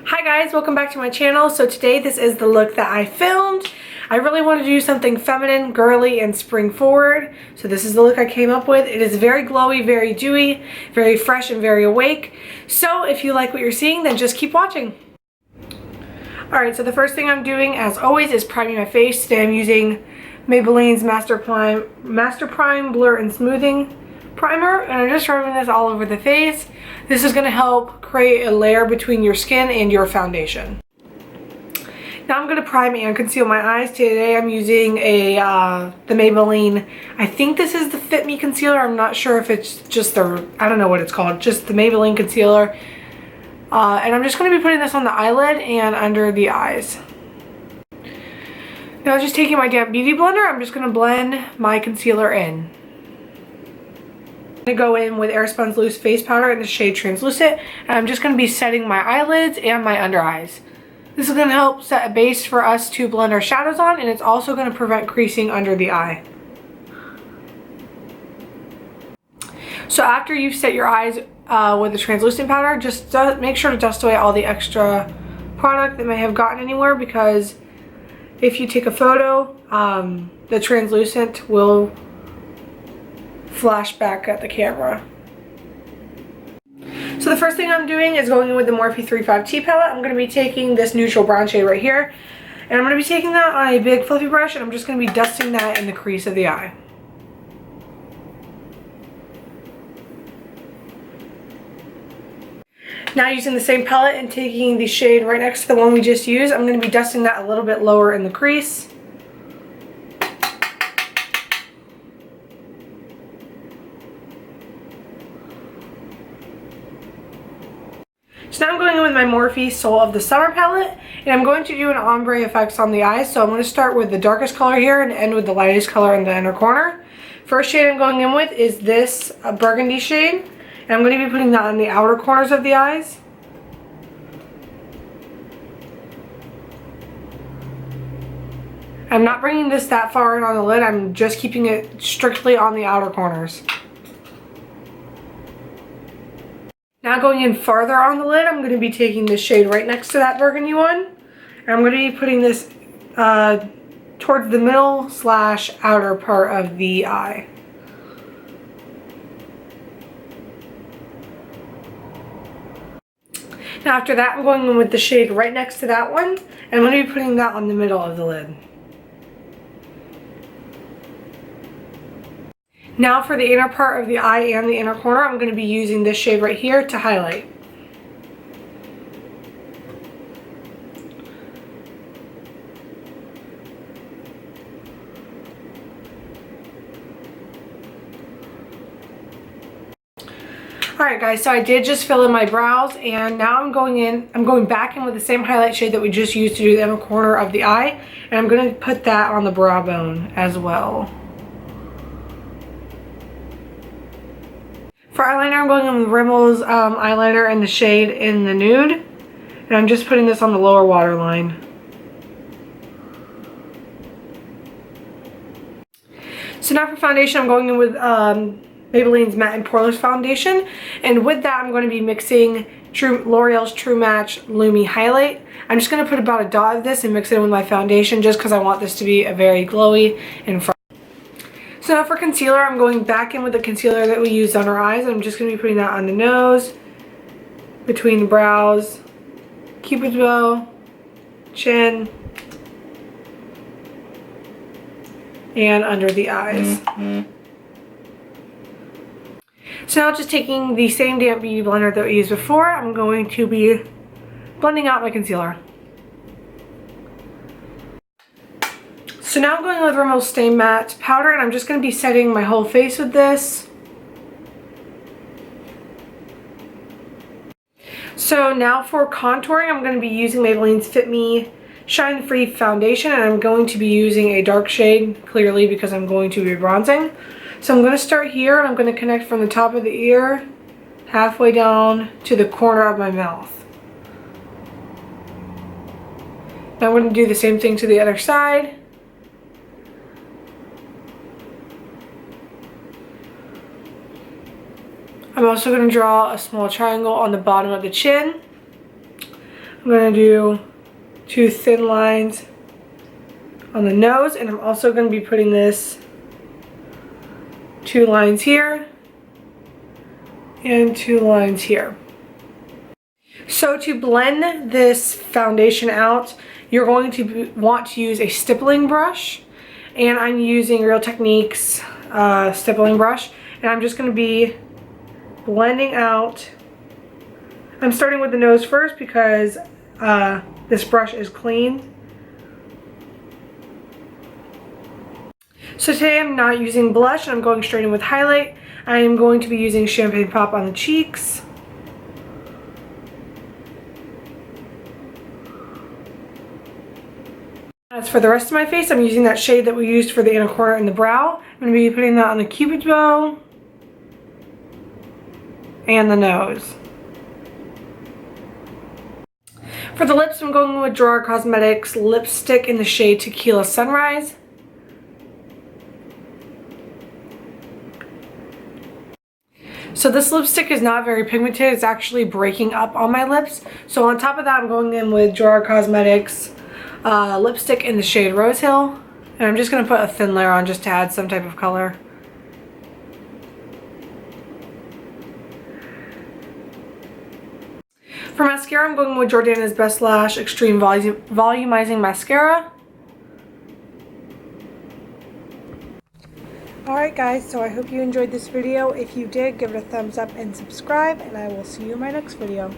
Hi guys, welcome back to my channel. So today this is the look that I filmed. I really wanted to do something feminine, girly, and spring forward. So this is the look I came up with. It is very glowy, very dewy, very fresh, and very awake. So if you like what you're seeing, then just keep watching. Alright, so the first thing I'm doing, as always, is priming my face. Today I'm using Maybelline's Master Prime Blur and Smoothing Primer, and I'm just rubbing this all over the face. This is going to help create a layer between your skin and your foundation. Now I'm going to prime and conceal my eyes. Today I'm using the Maybelline, I think this is the Fit Me Concealer. I'm not sure if it's just the, I don't know what it's called, just the Maybelline Concealer. And I'm just going to be putting this on the eyelid and under the eyes. Now just taking my damp beauty blender, I'm just going to blend my concealer in. I'm going to go in with Airspun's Loose Face Powder in the shade Translucent, and I'm just going to be setting my eyelids and my under eyes. This is going to help set a base for us to blend our shadows on, and it's also going to prevent creasing under the eye. So after you've set your eyes with the translucent powder, just make sure to dust away all the extra product that may have gotten anywhere, because if you take a photo, the translucent will flash back at the camera. So the first thing I'm doing is going in with the Morphe 35T palette. I'm going to be taking this neutral brown shade right here, and I'm going to be taking that on a big fluffy brush, and I'm just going to be dusting that in the crease of the eye. Now using the same palette and taking the shade right next to the one we just used, I'm going to be dusting that a little bit lower in the crease. So now I'm going in with my Morphe Soul of the Summer palette, and I'm going to do an ombre effects on the eyes. So I'm going to start with the darkest color here and end with the lightest color in the inner corner. First shade I'm going in with is this burgundy shade, and I'm going to be putting that on the outer corners of the eyes. I'm not bringing this that far in on the lid, I'm just keeping it strictly on the outer corners. Now going in farther on the lid, I'm going to be taking this shade right next to that burgundy one. And I'm going to be putting this towards the middle / outer part of the eye. Now after that, I'm going in with the shade right next to that one, and I'm going to be putting that on the middle of the lid. Now for the inner part of the eye and the inner corner, I'm going to be using this shade right here to highlight. Alright guys, so I did just fill in my brows, and now I'm going back in with the same highlight shade that we just used to do the inner corner of the eye, and I'm going to put that on the brow bone as well. For eyeliner, I'm going in with Rimmel's eyeliner in the shade in the nude, and I'm just putting this on the lower waterline. So now for foundation, I'm going in with Maybelline's Matte and Poreless Foundation, and with that I'm going to be mixing L'Oreal's True Match Lumi Highlight. I'm just going to put about a dot of this and mix it in with my foundation just because I want this to be a very glowy and fresh. So now for concealer, I'm going back in with the concealer that we used on our eyes, and I'm just going to be putting that on the nose, between the brows, cupid's bow, chin, and under the eyes. So now just taking the same damp beauty blender that we used before, I'm going to be blending out my concealer. So now I'm going with Rimmel's Stay Matte powder, and I'm just going to be setting my whole face with this. So now for contouring, I'm going to be using Maybelline's Fit Me Shine Free Foundation, and I'm going to be using a dark shade, clearly because I'm going to be bronzing. So I'm going to start here, and I'm going to connect from the top of the ear halfway down to the corner of my mouth. Now I'm going to do the same thing to the other side. I'm also going to draw a small triangle on the bottom of the chin. I'm going to do 2 thin lines on the nose, and I'm also going to be putting this 2 lines here and 2 lines here. So to blend this foundation out, you're going to want to use a stippling brush, and I'm using Real Techniques stippling brush, and I'm just going to be blending out. I'm starting with the nose first because this brush is clean. So today I'm not using blush, I'm going straight in with highlight. I am going to be using Champagne Pop on the cheeks. As for the rest of my face, I'm using that shade that we used for the inner corner and the brow. I'm going to be putting that on the cupid's bow and the nose. For the lips, I'm going with Drawer Cosmetics lipstick in the shade Tequila Sunrise. So this lipstick is not very pigmented, it's actually breaking up on my lips. So on top of that, I'm going in with Drawer Cosmetics lipstick in the shade Rose Hill. And I'm just going to put a thin layer on just to add some type of color. For mascara, I'm going with Jordana's Best Lash Extreme Volumizing Mascara. Alright guys, so I hope you enjoyed this video. If you did, give it a thumbs up and subscribe, and I will see you in my next video.